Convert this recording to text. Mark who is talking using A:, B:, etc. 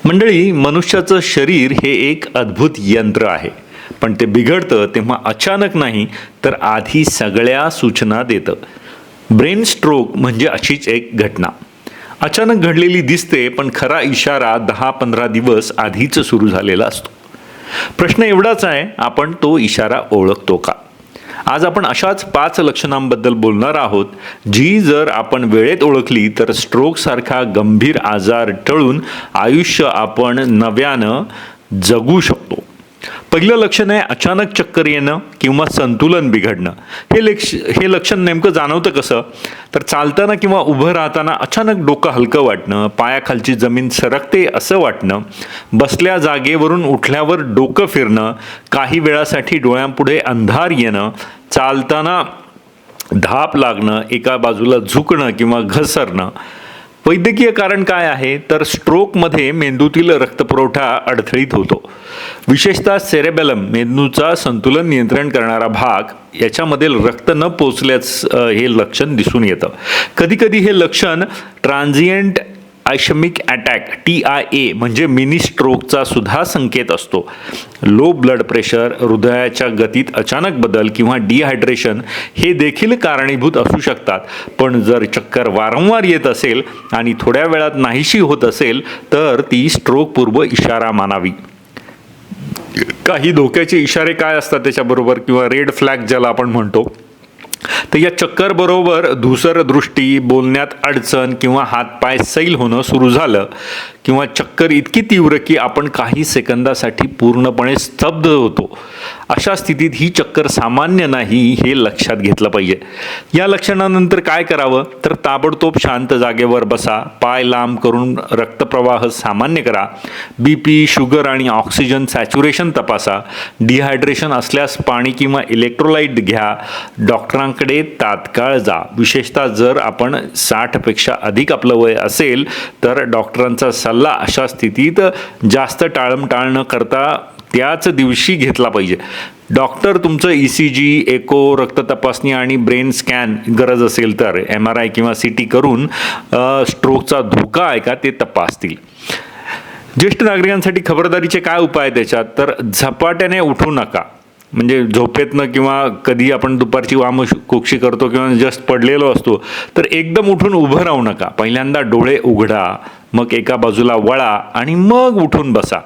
A: मंडळी, मनुष्याचं शरीर हे एक अद्भुत यंत्र आहे. पण ते बिघडतं तेव्हा अचानक नाही, तर आधी सगळ्या सूचना देतं. ब्रेन स्ट्रोक म्हणजे अशीच एक घटना. अचानक घडलेली दिसते, पण खरा इशारा 10-15 दिवस आधीच सुरू झालेला असतो. प्रश्न एवढाच आहे, आपण तो इशारा ओळखतो का? आज आपण अशाच 5 लक्षणांबद्दल बोलणार आहोत, जी जर आपण वेळेत ओळखली तर स्ट्रोकसारखा गंभीर आजार टळून आयुष्य आपण नव्यानं जगू शकतो. पहिलं लक्षण आहे अचानक चक्कर येणं किंवा संतुलन बिघडणं. हे लक्षण नेमकं जाणवतं कसं? तर चालताना किंवा उभं राहताना अचानक डोकं हलकं वाटणं, पायाखालची जमीन सरकते असं वाटणं, बसल्या जागेवरून उठल्यावर डोकं फिरणं, काही वेळासाठी डोळ्यांपुढे अंधार येणं, चालताना धाप लागणं, एका बाजूला झुकणं किंवा घसरणं. वैद्यकीय कारण काय आहे? तर स्ट्रोकमध्ये मेंदूतील रक्तपुरवठा अडथळीत होतो. विशेषतः सेरेबेलम, मेंदूचा संतुलन नियंत्रण करणारा भाग, याच्यामध्ये रक्त न पोचल्यास हे लक्षण दिसून येतं. कधीकधी हे लक्षण ट्रान्झिएंट आयशमिक अटॅक TIA म्हणजे मिनी स्ट्रोकचा सुद्धा संकेत असतो. लो ब्लड प्रेशर, हृदयाच्या गतीत अचानक बदल किंवा डिहायड्रेशन हे देखील कारणीभूत असू शकतात. पण जर चक्कर वारंवार येत असेल आणि थोड्या वेळात नाहीशी होत असेल तर ती स्ट्रोक पूर्व इशारा मानावी. काही धोक्याचे इशारे काय असतात त्याच्याबरोबर, किंवा रेड फ्लॅग ज्याला आपण म्हणतो, तर या चक्कर बरोबर धूसर दृष्टी, बोलण्यात अडचण किंवा हातपाय सैल होणं सुरू झालं, किंवा चक्कर इतकी तीव्र की आपण काही सेकंदासाठी पूर्णपणे स्तब्ध होतो. अशा स्थितीत ही चक्कर सामान्य नाही हे लक्षात घेतलं पाहिजे. या लक्षणानंतर काय करावं? तर ताबडतोब शांत जागेवर बसा, पाय लांब करून रक्तप्रवाह सामान्य करा, BP, शुगर आणि ऑक्सिजन सॅच्युरेशन तपासा, डिहायड्रेशन असल्यास पाणी किंवा इलेक्ट्रोलाइट घ्या, डॉक्टरांकडे तात्काळ जा. विशेषतः जर आपण 60 पेक्षा अधिक आपलं वय असेल तर डॉक्टरांचा सल्ला अशा स्थितीत जास्त टाळमटाळ न करता त्याच दिवशी घेतला पाहिजे. डॉक्टर तुमचं ECG, एको, रक्त तपासणी आणि ब्रेन स्कॅन गरज असेल तर MRI किंवा CT करून स्ट्रोकचा धोका आहे का ते तपासतील. ज्येष्ठ नागरिकांसाठी खबरदारीचे काय उपाय आहेत त्याच्यात? तर झपाट्याने उठू नका. म्हणजे झोपेतनं किंवा कधी आपण दुपारची वामकुक्षी करतो किंवा जस्ट पडलेलो असतो तर एकदम उठून उभं राहू नका. पहिल्यांदा डोळे उघडा, मग एका बाजूला वळा आणि मग उठून बसा.